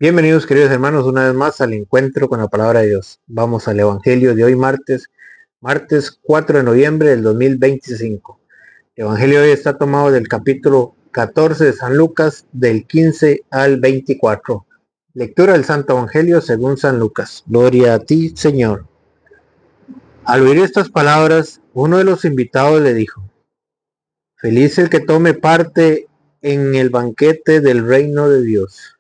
Bienvenidos queridos hermanos una vez más al encuentro con la palabra de Dios. Vamos al Evangelio de hoy martes 4 de noviembre del 2025. El Evangelio de hoy está tomado del capítulo 14 de San Lucas del 15 al 24. Lectura del Santo Evangelio según San Lucas. Gloria a ti, Señor. Al oír estas palabras, uno de los invitados le dijo: Feliz el que tome parte en el banquete del reino de Dios.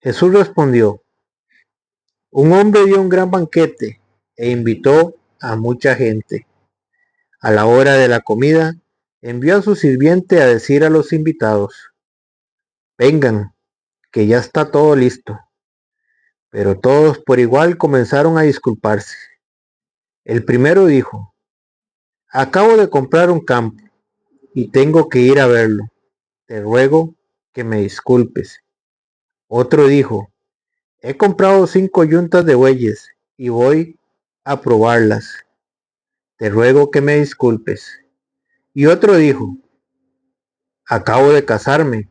Jesús respondió: Un hombre dio un gran banquete e invitó a mucha gente. A la hora de la comida, envió a su sirviente a decir a los invitados: Vengan, que ya está todo listo. Pero todos por igual comenzaron a disculparse. El primero dijo: Acabo de comprar un campo y tengo que ir a verlo. Te ruego que me disculpes. Otro dijo: He comprado 5 yuntas de bueyes y voy a probarlas. Te ruego que me disculpes. Y otro dijo: Acabo de casarme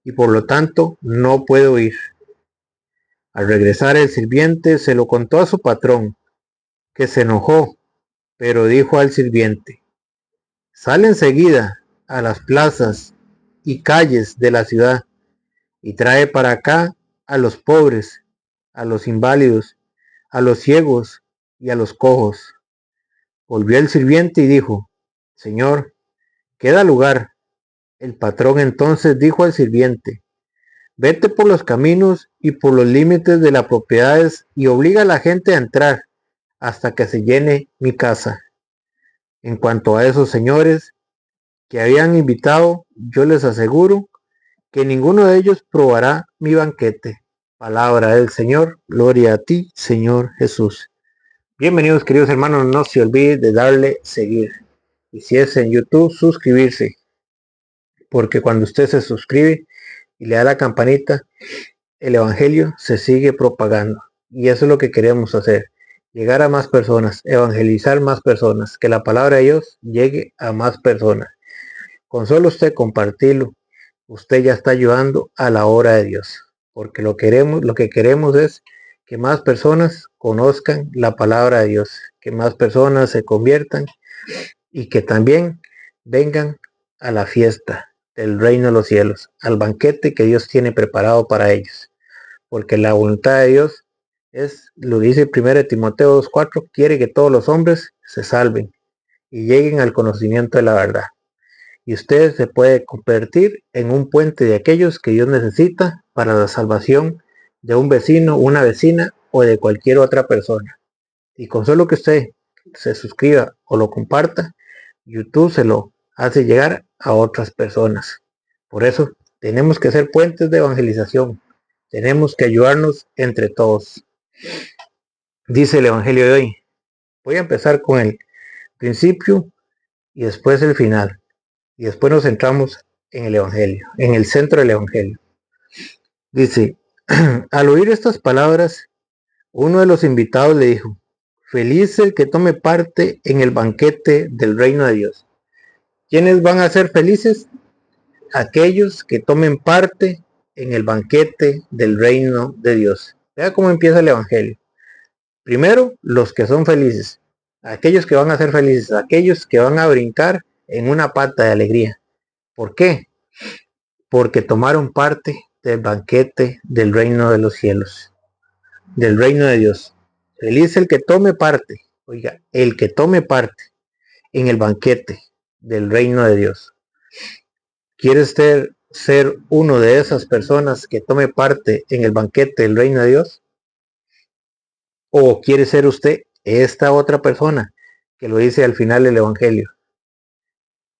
y por lo tanto no puedo ir. Al regresar el sirviente se lo contó a su patrón, que se enojó, pero dijo al sirviente: Sal enseguida a las plazas y calles de la ciudad y trae para acá a los pobres, a los inválidos, a los ciegos y a los cojos. Volvió el sirviente y dijo: Señor, queda lugar. El patrón entonces dijo al sirviente: Vete por los caminos y por los límites de las propiedades y obliga a la gente a entrar hasta que se llene mi casa. En cuanto a esos señores que habían invitado, yo les aseguro que ninguno de ellos probará mi banquete. Palabra del Señor. Gloria a ti, Señor Jesús. Bienvenidos queridos hermanos, no se olviden de darle seguir. Y si es en YouTube, suscribirse. Porque cuando usted se suscribe y le da la campanita, el Evangelio se sigue propagando. Y eso es lo que queremos hacer. Llegar a más personas, evangelizar más personas, que la palabra de Dios llegue a más personas. Con solo usted compartirlo, usted ya está ayudando a la obra de Dios. Porque lo que queremos es que más personas conozcan la palabra de Dios, que más personas se conviertan y que también vengan a la fiesta del reino de los cielos, al banquete que Dios tiene preparado para ellos. Porque la voluntad de Dios es, lo dice 1 Timoteo 2:4, quiere que todos los hombres se salven y lleguen al conocimiento de la verdad. Y usted se puede convertir en un puente de aquellos que Dios necesita para la salvación de un vecino, una vecina o de cualquier otra persona. Y con solo que usted se suscriba o lo comparta, YouTube se lo hace llegar a otras personas. Por eso tenemos que ser puentes de evangelización. Tenemos que ayudarnos entre todos. Dice el Evangelio de hoy. Voy a empezar con el principio y después el final. Y después nos centramos en el Evangelio, en el centro del Evangelio. Dice: al oír estas palabras, uno de los invitados le dijo: Feliz el que tome parte en el banquete del reino de Dios. ¿Quiénes van a ser felices? Aquellos que tomen parte en el banquete del reino de Dios. Vea cómo empieza el Evangelio. Primero, los que son felices, aquellos que van a ser felices, aquellos que van a brincar en una pata de alegría. ¿Por qué? Porque tomaron parte del banquete del reino de los cielos, del reino de Dios. Feliz el que tome parte, oiga, el que tome parte en el banquete del reino de Dios. ¿Quieres ser uno de esas personas que tome parte en el banquete del reino de Dios? ¿O quiere ser usted esta otra persona que lo dice al final del Evangelio?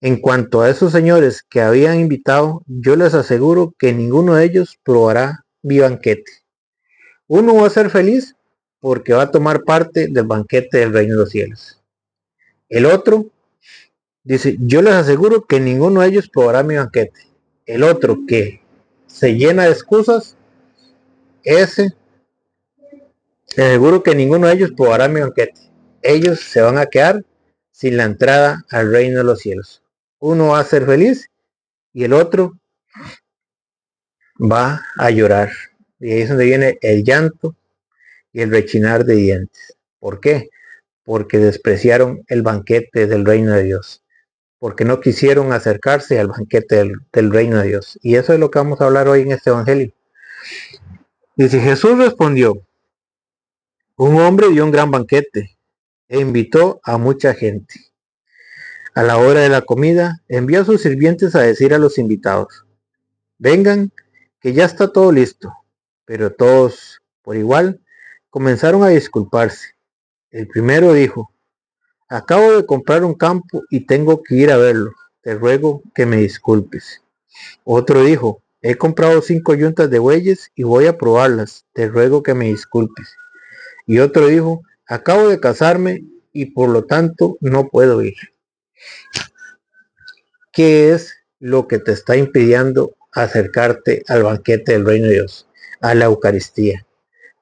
En cuanto a esos señores que habían invitado, yo les aseguro que ninguno de ellos probará mi banquete. Uno va a ser feliz porque va a tomar parte del banquete del reino de los cielos. El otro dice: yo les aseguro que ninguno de ellos probará mi banquete. El otro, que se llena de excusas, ese les aseguro que ninguno de ellos probará mi banquete. Ellos se van a quedar sin la entrada al reino de los cielos. Uno va a ser feliz y el otro va a llorar. Y ahí es donde viene el llanto y el rechinar de dientes. ¿Por qué? Porque despreciaron el banquete del reino de Dios. Porque no quisieron acercarse al banquete del reino de Dios. Y eso es lo que vamos a hablar hoy en este evangelio. Dice, Jesús respondió, un hombre dio un gran banquete e invitó a mucha gente. A la hora de la comida, envió a sus sirvientes a decir a los invitados, vengan, que ya está todo listo. Pero todos, por igual, comenzaron a disculparse. El primero dijo, acabo de comprar un campo y tengo que ir a verlo. Te ruego que me disculpes. Otro dijo, he comprado 5 yuntas de bueyes y voy a probarlas. Te ruego que me disculpes. Y otro dijo, acabo de casarme y por lo tanto no puedo ir. ¿Qué es lo que te está impidiendo acercarte al banquete del reino de Dios, a la Eucaristía?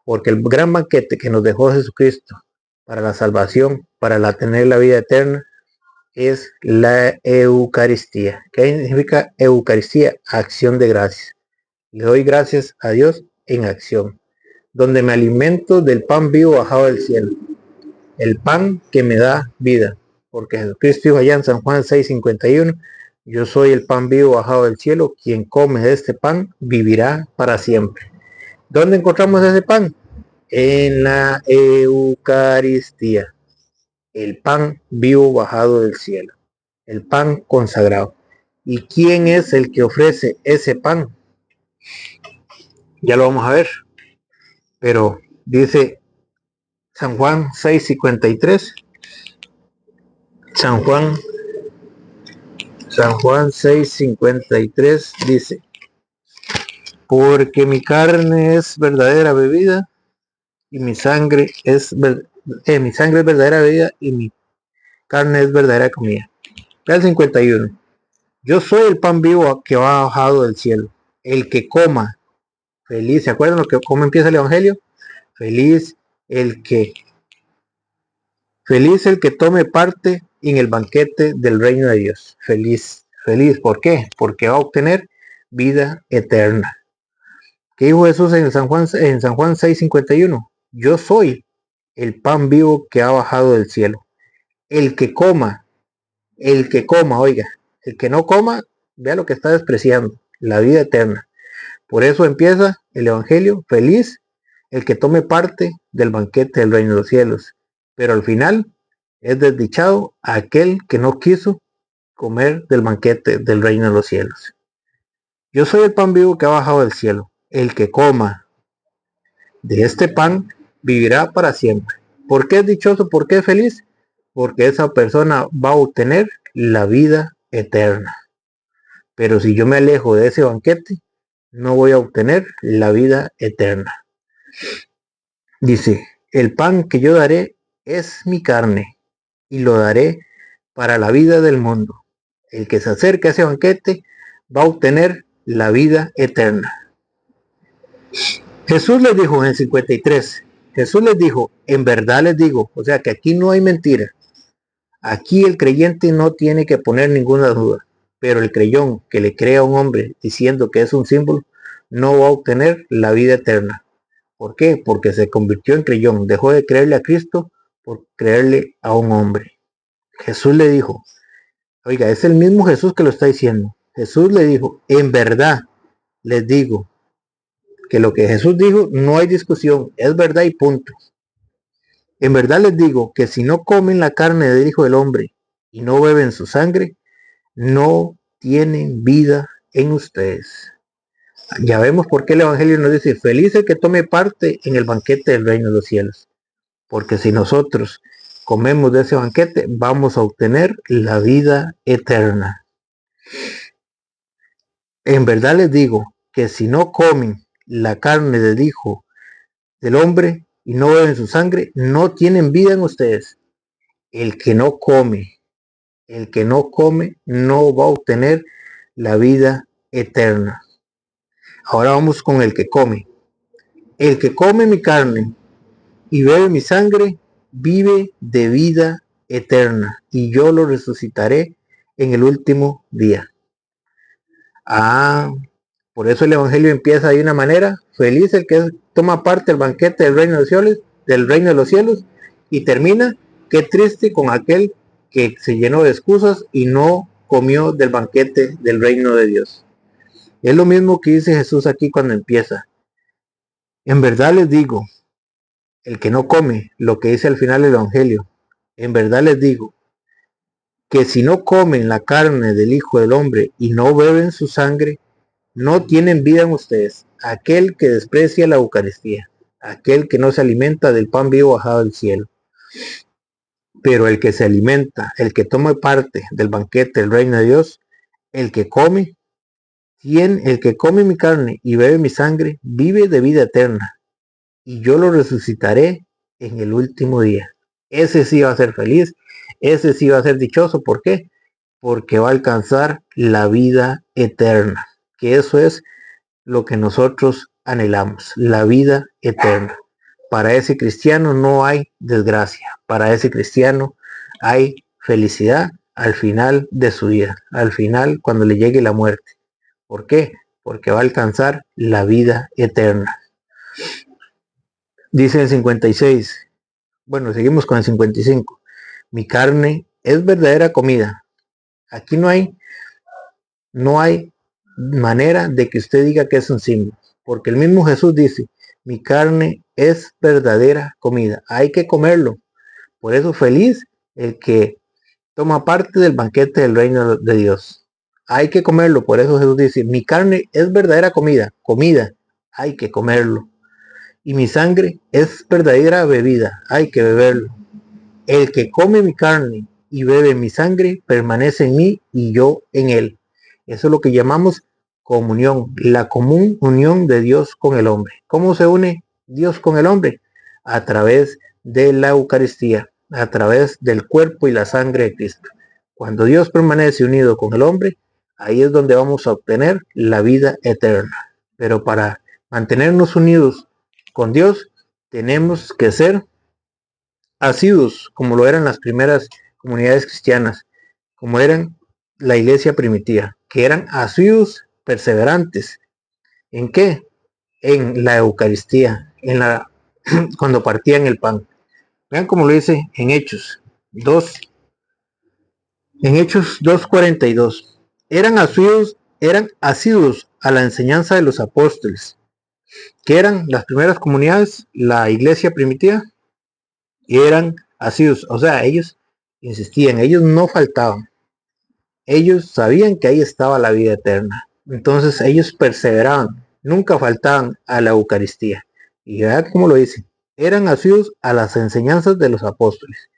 Porque el gran banquete que nos dejó Jesucristo para la salvación, para tener la vida eterna, es la Eucaristía. ¿Qué significa Eucaristía? Acción de gracias. Le doy gracias a Dios en acción, donde me alimento del pan vivo bajado del cielo, el pan que me da vida, porque Jesucristo dijo allá en San Juan 6:51, yo soy el pan vivo bajado del cielo, quien come de este pan vivirá para siempre. ¿Dónde encontramos ese pan? En la Eucaristía, el pan vivo bajado del cielo, el pan consagrado. ¿Y quién es el que ofrece ese pan? Ya lo vamos a ver, pero dice San Juan 6:53, San Juan 6:53 dice, porque mi carne es verdadera bebida y mi sangre es verdadera bebida y mi carne es verdadera comida. El 51. Yo soy el pan vivo que va bajado del cielo. El que coma, feliz, ¿se acuerdan cómo empieza el evangelio? Feliz el que tome parte en el banquete del reino de Dios. Feliz, feliz, ¿por qué? Porque va a obtener vida eterna. ¿Qué dijo Jesús en San Juan 6:51? Yo soy el pan vivo que ha bajado del cielo. El que coma, oiga, el que no coma, vea lo que está despreciando, la vida eterna. Por eso empieza el evangelio, feliz el que tome parte del banquete del reino de los cielos. Pero al final es desdichado aquel que no quiso comer del banquete del reino de los cielos. Yo soy el pan vivo que ha bajado del cielo. El que coma de este pan vivirá para siempre. ¿Por qué es dichoso? ¿Por qué es feliz? Porque esa persona va a obtener la vida eterna. Pero si yo me alejo de ese banquete, no voy a obtener la vida eterna. Dice, el pan que yo daré es mi carne y lo daré para la vida del mundo. El que se acerque a ese banquete va a obtener la vida eterna. Jesús les dijo en el 53, Jesús les dijo, en verdad les digo, o sea que aquí no hay mentira. Aquí el creyente no tiene que poner ninguna duda, pero el creyón que le crea a un hombre diciendo que es un símbolo, no va a obtener la vida eterna. ¿Por qué? Porque se convirtió en creyón, dejó de creerle a Cristo por creerle a un hombre. Jesús le dijo, oiga, es el mismo Jesús que lo está diciendo. Jesús le dijo, en verdad les digo, que lo que Jesús dijo no hay discusión, es verdad y punto. En verdad les digo que si no comen la carne del Hijo del Hombre y no beben su sangre, no tienen vida en ustedes. Ya vemos por qué el Evangelio nos dice, feliz el que tome parte en el banquete del reino de los cielos. Porque si nosotros comemos de ese banquete, vamos a obtener la vida eterna. En verdad les digo que si no comen la carne del Hijo del Hombre y no beben su sangre, no tienen vida en ustedes. El que no come no va a obtener la vida eterna. Ahora vamos con el que come. El que come mi carne y bebe mi sangre, vive de vida eterna, y yo lo resucitaré en el último día. Por eso el Evangelio empieza de una manera, feliz el que toma parte del banquete del reino de los cielos, y termina, qué triste con aquel que se llenó de excusas y no comió del banquete del reino de Dios. Es lo mismo que dice Jesús aquí cuando empieza. En verdad les digo, el que no come, lo que dice al final el Evangelio, en verdad les digo, que si no comen la carne del Hijo del Hombre y no beben su sangre, no tienen vida en ustedes. Aquel que desprecia la Eucaristía, aquel que no se alimenta del pan vivo bajado del cielo. Pero el que se alimenta, el que toma parte del banquete del reino de Dios, el que come, el que come mi carne y bebe mi sangre, vive de vida eterna, y yo lo resucitaré en el último día. Ese sí va a ser feliz, ese sí va a ser dichoso. ¿Por qué? Porque va a alcanzar la vida eterna, que eso es lo que nosotros anhelamos, la vida eterna. Para ese cristiano no hay desgracia, para ese cristiano hay felicidad al final de su vida, al final cuando le llegue la muerte. ¿Por qué? Porque va a alcanzar la vida eterna. Dice el 56, bueno, seguimos con el 55, mi carne es verdadera comida. Aquí no hay manera de que usted diga que es un símbolo, porque el mismo Jesús dice, mi carne es verdadera comida, hay que comerlo. Por eso feliz el que toma parte del banquete del reino de Dios. Hay que comerlo, por eso Jesús dice, mi carne es verdadera comida, hay que comerlo. Y mi sangre es verdadera bebida, hay que beberlo. El que come mi carne y bebe mi sangre permanece en mí y yo en él. Eso es lo que llamamos comunión, la común unión de Dios con el hombre. ¿Cómo se une Dios con el hombre? A través de la Eucaristía, a través del cuerpo y la sangre de Cristo. Cuando Dios permanece unido con el hombre, ahí es donde vamos a obtener la vida eterna. Pero para mantenernos unidos con Dios, tenemos que ser asiduos, como lo eran las primeras comunidades cristianas, como eran la iglesia primitiva, que eran asiduos, perseverantes. ¿En qué? En la Eucaristía, cuando partían el pan. Vean cómo lo dice en Hechos 2:42. Eran asiduos a la enseñanza de los apóstoles, que eran las primeras comunidades, la iglesia primitiva, y eran asiduos, o sea, ellos insistían, ellos no faltaban, ellos sabían que ahí estaba la vida eterna, entonces ellos perseveraban, nunca faltaban a la Eucaristía. Y vean cómo lo dicen, eran asiduos a las enseñanzas de los apóstoles,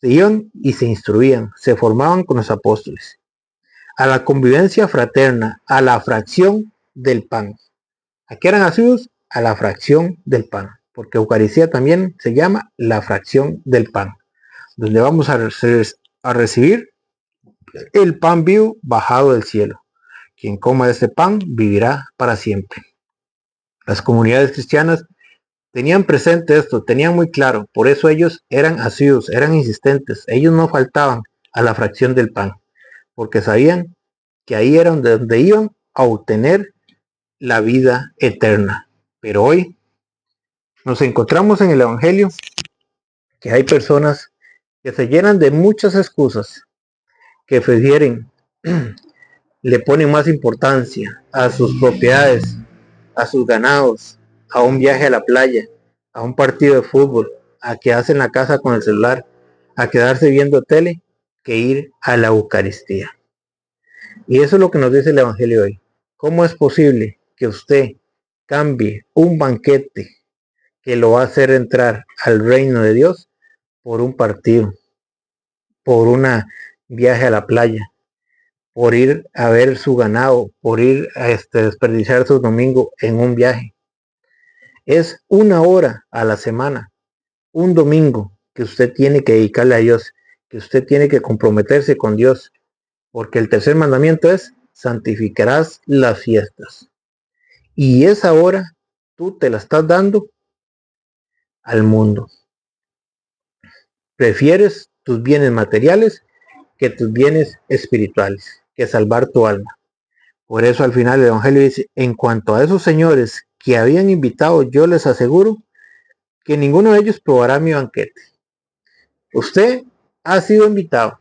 se iban y se instruían, se formaban con los apóstoles, a la convivencia fraterna, a la fracción del pan. ¿A qué eran asiduos? A la fracción del pan, porque Eucaristía también se llama la fracción del pan, donde vamos a recibir el pan vivo bajado del cielo. Quien coma de este pan vivirá para siempre. Las comunidades cristianas tenían presente esto, tenían muy claro, por eso ellos eran asiduos, eran insistentes, ellos no faltaban a la fracción del pan, porque sabían que ahí era donde iban a obtener la vida eterna. Pero hoy nos encontramos en el Evangelio que hay personas que se llenan de muchas excusas, que prefieren, le ponen más importancia a sus propiedades, a sus ganados, a un viaje a la playa, a un partido de fútbol, a quedarse en la casa con el celular, a quedarse viendo tele, que ir a la Eucaristía. Y eso es lo que nos dice el Evangelio hoy. ¿Cómo es posible que usted cambie un banquete que lo va a hacer entrar al reino de Dios por un partido, por un viaje a la playa, por ir a ver su ganado, por ir a desperdiciar su domingo en un viaje? Es una hora a la semana, un domingo que usted tiene que dedicarle a Dios, que usted tiene que comprometerse con Dios, porque el tercer mandamiento es: santificarás las fiestas. Y esa hora tú te la estás dando al mundo. Prefieres tus bienes materiales que tus bienes espirituales, que salvar tu alma. Por eso al final el Evangelio dice: en cuanto a esos señores que habían invitado, yo les aseguro que ninguno de ellos probará mi banquete. Usted ha sido invitado,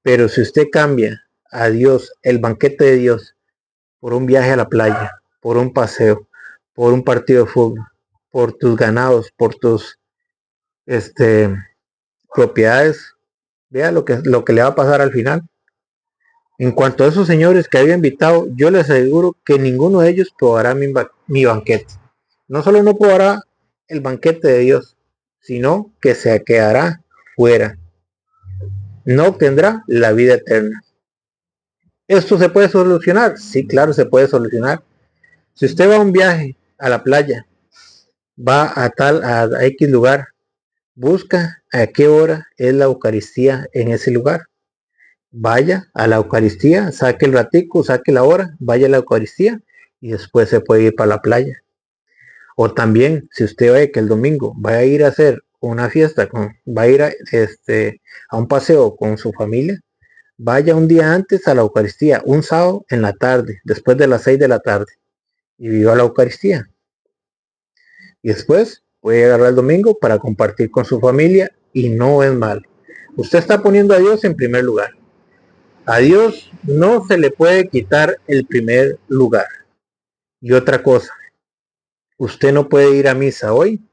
pero si usted cambia a Dios, el banquete de Dios, por un viaje a la playa, por un paseo, por un partido de fútbol, por tus ganados, por tus propiedades, vea lo que le va a pasar al final. En cuanto a esos señores que había invitado, yo les aseguro que ninguno de ellos probará mi banquete. No solo no probará el banquete de Dios, sino que se quedará fuera. No obtendrá la vida eterna. ¿Esto se puede solucionar? Sí, claro, se puede solucionar. Si usted va a un viaje a la playa, va a X lugar, busca a qué hora es la Eucaristía en ese lugar. Vaya a la Eucaristía, saque el ratico, saque la hora, vaya a la Eucaristía y después se puede ir para la playa. O también, si usted ve que el domingo va a ir a hacer una fiesta, va a ir a un paseo con su familia, vaya un día antes a la Eucaristía, un sábado en la tarde, después de las 6 de la tarde, y viva la Eucaristía. Y después puede agarrar el domingo para compartir con su familia y no es mal. Usted está poniendo a Dios en primer lugar. A Dios no se le puede quitar el primer lugar. Y otra cosa, usted no puede ir a misa hoy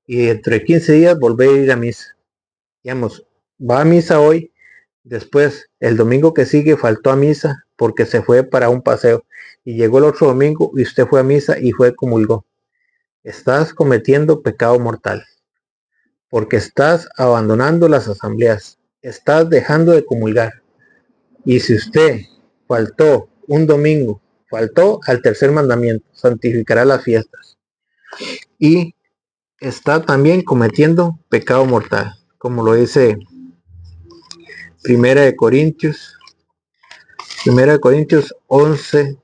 y dentro de 15 días volver a ir a misa. Digamos, va a misa hoy, después el domingo que sigue faltó a misa porque se fue para un paseo y llegó el otro domingo y usted fue a misa y comulgó. Estás cometiendo pecado mortal porque estás abandonando las asambleas, estás dejando de comulgar. Y si usted faltó un domingo, faltó al tercer mandamiento, santificará las fiestas. Y está también cometiendo pecado mortal, como lo dice Primera de Corintios 11,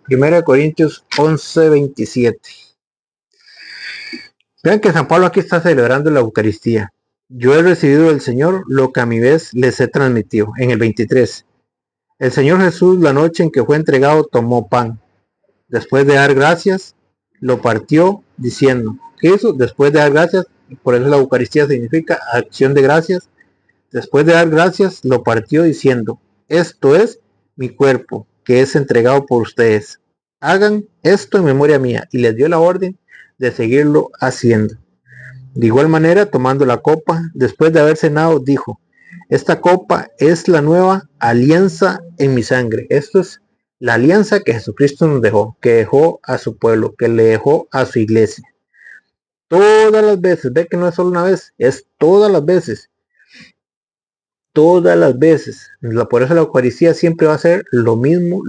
Primera de Corintios 11:27. Vean que San Pablo aquí está celebrando la Eucaristía. Yo he recibido del Señor lo que a mi vez les he transmitido. En el 23. El Señor Jesús, la noche en que fue entregado, tomó pan. Después de dar gracias, lo partió diciendo, ¿qué hizo? Después de dar gracias, por eso la Eucaristía significa acción de gracias. Después de dar gracias, lo partió diciendo, esto es mi cuerpo, que es entregado por ustedes. Hagan esto en memoria mía. Y les dio la orden de seguirlo haciendo. De igual manera, tomando la copa, después de haber cenado, dijo, esta copa es la nueva alianza en mi sangre. Esto es la alianza que Jesucristo nos dejó, que dejó a su pueblo, que le dejó a su iglesia. Todas las veces, ve que no es solo una vez, es todas las veces. Todas las veces. Por eso la Eucaristía siempre va a ser lo mismo,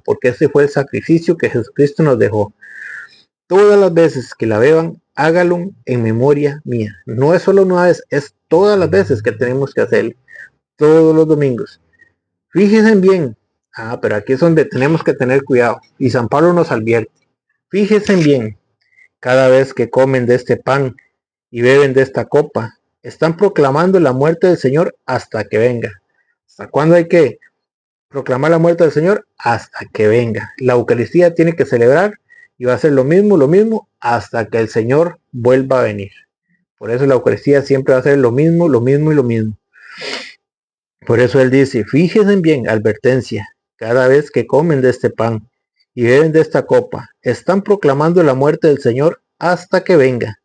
porque ese fue el sacrificio que Jesucristo nos dejó. Todas las veces que la beban, hágalo en memoria mía. No es solo una vez, es todas las veces que tenemos que hacerlo. Todos los domingos. Fíjense bien. Pero aquí es donde tenemos que tener cuidado. Y San Pablo nos advierte. Fíjense bien. Cada vez que comen de este pan y beben de esta copa, están proclamando la muerte del Señor hasta que venga. ¿Hasta cuándo hay que proclamar la muerte del Señor? Hasta que venga. La Eucaristía tiene que celebrar y va a ser lo mismo hasta que el Señor vuelva a venir. Por eso la Eucaristía siempre va a ser lo mismo. Por eso él dice, fíjense bien, advertencia, cada vez que comen de este pan y beben de esta copa, están proclamando la muerte del Señor hasta que venga.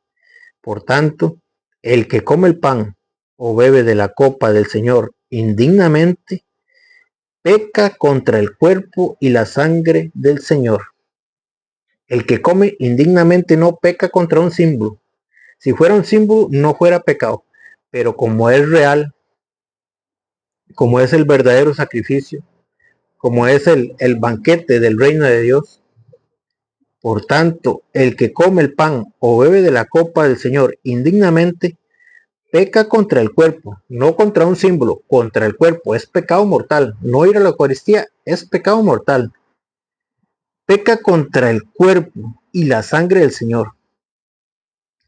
Por tanto, el que come el pan o bebe de la copa del Señor indignamente, peca contra el cuerpo y la sangre del Señor. El que come indignamente no peca contra un símbolo. Si fuera un símbolo, no fuera pecado. Pero como es real, como es el verdadero sacrificio, como es el banquete del reino de Dios, por tanto, el que come el pan o bebe de la copa del Señor indignamente, peca contra el cuerpo, no contra un símbolo, contra el cuerpo. Es pecado mortal. No ir a la Eucaristía es pecado mortal. Peca contra el cuerpo y la sangre del Señor.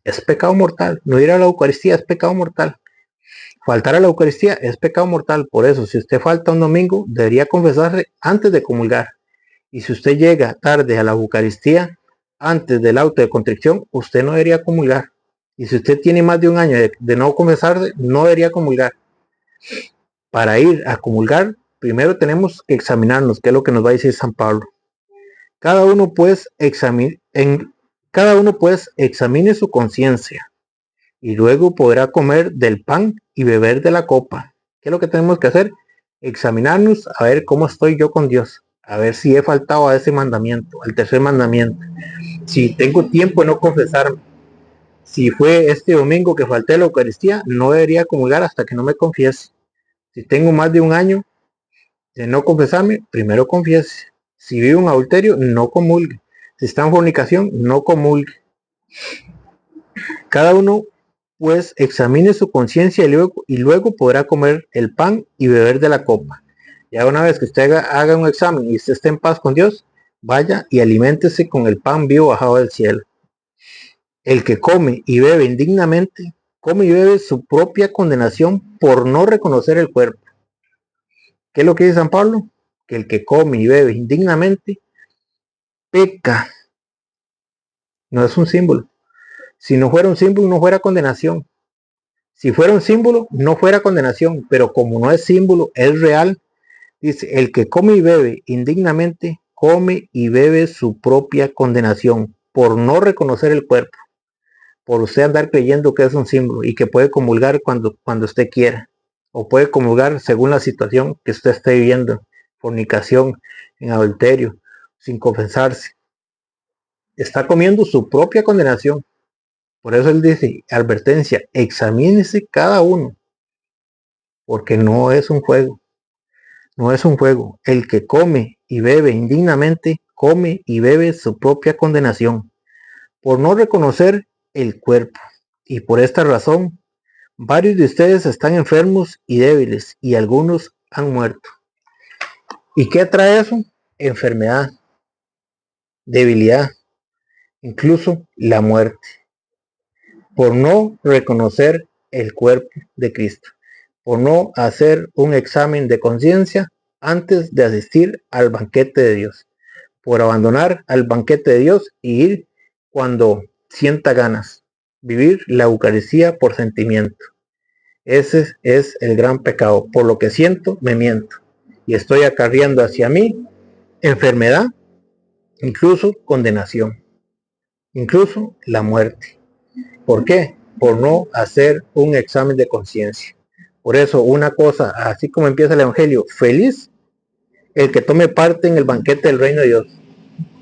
Es pecado mortal. No ir a la Eucaristía es pecado mortal. Faltar a la Eucaristía es pecado mortal. Por eso, si usted falta un domingo, debería confesarse antes de comulgar. Y si usted llega tarde a la Eucaristía, antes del auto de contrición, usted no debería comulgar. Y si usted tiene más de un año de no confesarse, no debería comulgar. Para ir a comulgar, primero tenemos que examinarnos, que es lo que nos va a decir San Pablo. Cada uno pues examine su conciencia y luego podrá comer del pan y beber de la copa. ¿Qué es lo que tenemos que hacer? Examinarnos a ver cómo estoy yo con Dios, a ver si he faltado a ese mandamiento, al tercer mandamiento, si tengo tiempo de no confesarme. Si fue este domingo que falté a la Eucaristía, no debería comulgar hasta que no me confiese. Si tengo más de un año de no confesarme, primero confiese. Si vive un adulterio, no comulgue. Si está en fornicación, no comulgue. Cada uno pues examine su conciencia y luego podrá comer el pan y beber de la copa. Ya una vez que usted haga un examen y usted esté en paz con Dios, vaya y aliméntese con el pan vivo bajado del cielo. El que come y bebe indignamente, come y bebe su propia condenación por no reconocer el cuerpo. ¿Qué es lo que dice San Pablo? Que el que come y bebe indignamente peca. No es un símbolo. Si no fuera un símbolo, no fuera condenación. Si fuera un símbolo, no fuera condenación. Pero como no es símbolo, es real. Dice, el que come y bebe indignamente, come y bebe su propia condenación por no reconocer el cuerpo. Por usted andar creyendo que es un símbolo y que puede comulgar cuando usted quiera. O puede comulgar según la situación que usted esté viviendo. Fornicación, en adulterio, sin confesarse. Está comiendo su propia condenación. Por eso él dice, advertencia, examínese cada uno, porque no es un juego, no es un juego. El que come y bebe indignamente, come y bebe su propia condenación, por no reconocer el cuerpo. Y por esta razón, varios de ustedes están enfermos y débiles, y algunos han muerto. ¿Y qué trae eso? Enfermedad, debilidad, incluso la muerte, por no reconocer el cuerpo de Cristo, por no hacer un examen de conciencia antes de asistir al banquete de Dios, por abandonar al banquete de Dios y ir cuando sienta ganas, vivir la Eucaristía por sentimiento. Ese es el gran pecado. Por lo que siento, me miento y estoy acarreando hacia mí enfermedad, incluso condenación, incluso la muerte. ¿Por qué? Por no hacer un examen de conciencia. Por eso, una cosa, así como empieza el Evangelio, feliz el que tome parte en el banquete del reino de Dios.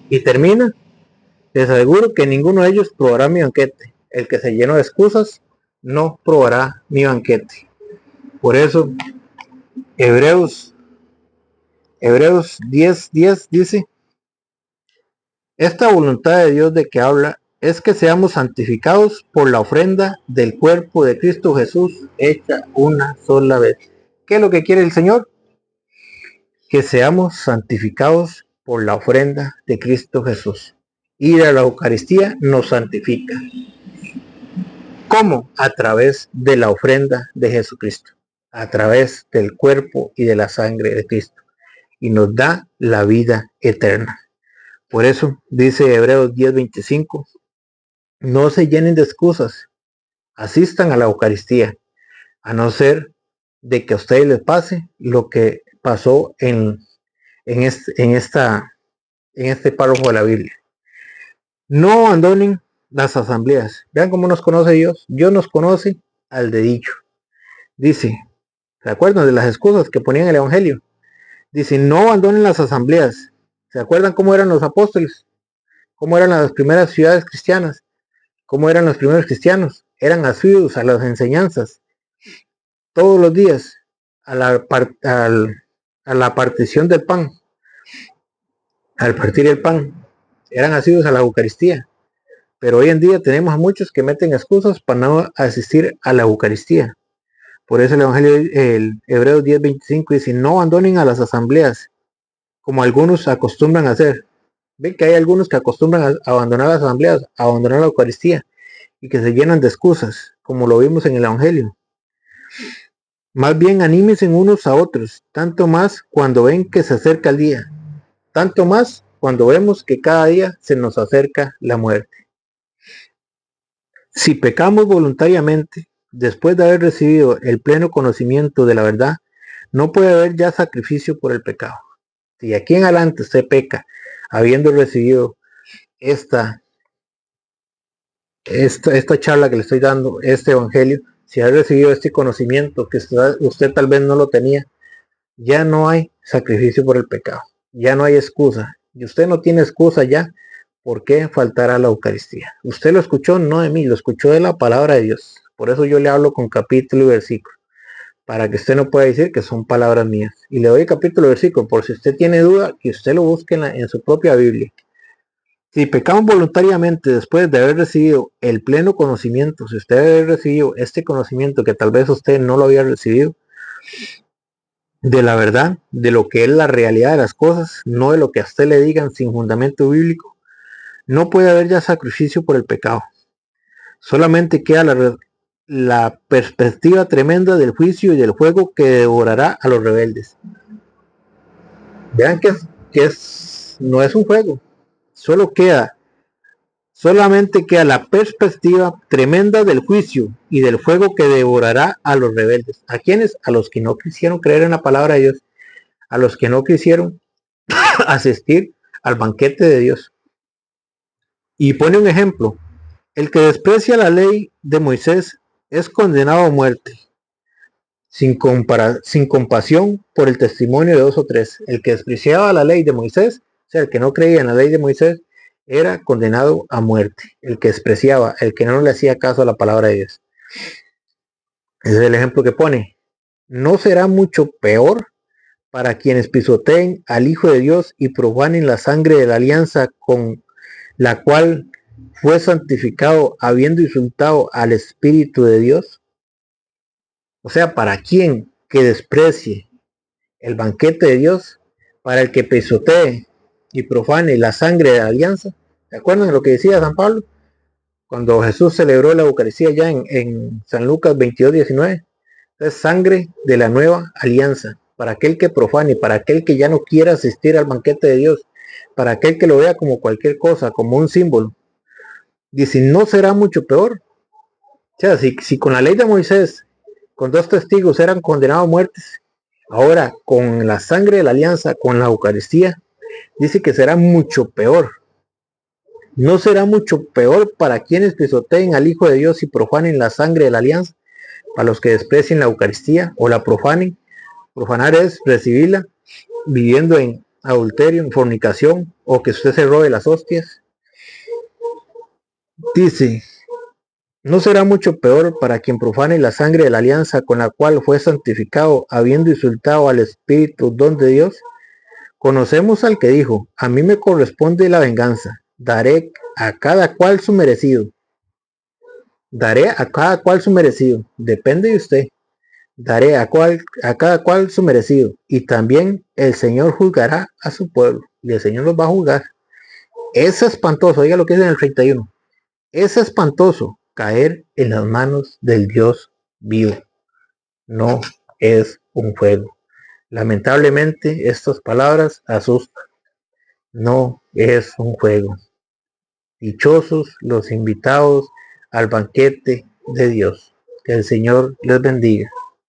Y termina, les aseguro que ninguno de ellos probará mi banquete. El que se llenó de excusas no probará mi banquete. Por eso, Hebreos 10:10 dice, esta voluntad de Dios de que habla es que seamos santificados por la ofrenda del cuerpo de Cristo Jesús hecha una sola vez. ¿Qué es lo que quiere el Señor? Que seamos santificados por la ofrenda de Cristo Jesús. Ir a la Eucaristía nos santifica. ¿Cómo? A través de la ofrenda de Jesucristo, a través del cuerpo y de la sangre de Cristo, y nos da la vida eterna. Por eso dice Hebreos 10:25, no se llenen de excusas, asistan a la Eucaristía, a no ser de que a ustedes les pase lo que pasó en este párrafo de la Biblia. No abandonen las asambleas. Vean cómo nos conoce Dios. Dios nos conoce al dedillo. Dice, ¿se acuerdan de las excusas que ponían en el Evangelio? Dice, no abandonen las asambleas. ¿Se acuerdan cómo eran los apóstoles? ¿Cómo eran las primeras ciudades cristianas? ¿Cómo eran los primeros cristianos? Eran asiduos a las enseñanzas. Todos los días, a la partición del pan. Al partir el pan. Eran asiduos a la Eucaristía. Pero hoy en día tenemos a muchos que meten excusas para no asistir a la Eucaristía. Por eso el Evangelio, el Hebreos 10:25 dice, no abandonen a las asambleas, como algunos acostumbran a hacer. Ven que hay algunos que acostumbran a abandonar las asambleas, a abandonar la Eucaristía, y que se llenan de excusas, como lo vimos en el Evangelio. Más bien anímense unos a otros, tanto más cuando ven que se acerca el día. tanto más cuando vemos que cada día se nos acerca la muerte. Si pecamos voluntariamente, después de haber recibido el pleno conocimiento de la verdad, no puede haber ya sacrificio por el pecado. Si aquí en adelante usted peca, habiendo recibido esta charla que le estoy dando, este evangelio, si ha recibido este conocimiento que usted tal vez no lo tenía, ya no hay sacrificio por el pecado, ya no hay excusa, y usted no tiene excusa ya. ¿Por qué faltará la Eucaristía? Usted lo escuchó no de mí, lo escuchó de la palabra de Dios. Por eso yo le hablo con capítulo y versículo, para que usted no pueda decir que son palabras mías. Y le doy capítulo y versículo, por si usted tiene duda, que usted lo busque en su propia Biblia. Si pecamos voluntariamente después de haber recibido el pleno conocimiento, si usted ha recibido este conocimiento que tal vez usted no lo había recibido, de la verdad, de lo que es la realidad de las cosas, no de lo que a usted le digan sin fundamento bíblico, no puede haber ya sacrificio por el pecado. Solamente queda la perspectiva tremenda del juicio y del fuego que devorará a los rebeldes. Vean que no es un juego, solamente queda la perspectiva tremenda del juicio y del fuego que devorará a los rebeldes. ¿A quiénes? A los que no quisieron creer en la palabra de Dios, a los que no quisieron asistir al banquete de Dios. Y pone un ejemplo: el que desprecia la ley de Moisés es condenado a muerte, sin compasión por el testimonio de 2 o 3. El que despreciaba la ley de Moisés, o sea, el que no creía en la ley de Moisés, era condenado a muerte. El que despreciaba, el que no le hacía caso a la palabra de Dios. Ese es el ejemplo que pone. ¿No será mucho peor para quienes pisoteen al Hijo de Dios y profanen la sangre de la alianza con la cual fue santificado, habiendo insultado al Espíritu de Dios? O sea, para quien que desprecie el banquete de Dios, para el que pisotee y profane la sangre de la alianza. ¿Se acuerdan de lo que decía San Pablo? Cuando Jesús celebró la Eucaristía ya en San Lucas 22:19. Es sangre de la nueva alianza, para aquel que profane, para aquel que ya no quiera asistir al banquete de Dios, para aquel que lo vea como cualquier cosa, como un símbolo. Dice, ¿no será mucho peor? O sea, si con la ley de Moisés, con 2 testigos eran condenados a muertes, ahora con la sangre de la alianza, con la Eucaristía, dice que será mucho peor. ¿No será mucho peor para quienes pisoteen al Hijo de Dios y profanen la sangre de la alianza? Para los que desprecien la Eucaristía o la profanen. Profanar es recibirla viviendo en adulterio, en fornicación, o que usted se robe las hostias. Dice, ¿no será mucho peor para quien profane la sangre de la alianza con la cual fue santificado, habiendo insultado al Espíritu, don de Dios? Conocemos al que dijo, a mí me corresponde la venganza, daré a cada cual su merecido. Daré a cada cual su merecido, depende de usted. Daré a cada cual su merecido, y también el Señor juzgará a su pueblo, y el Señor los va a juzgar. Es espantoso, oiga lo que dice en el 31. Es espantoso caer en las manos del Dios vivo. No es un juego. Lamentablemente estas palabras asustan. No es un juego. Dichosos los invitados al banquete de Dios. Que el Señor les bendiga.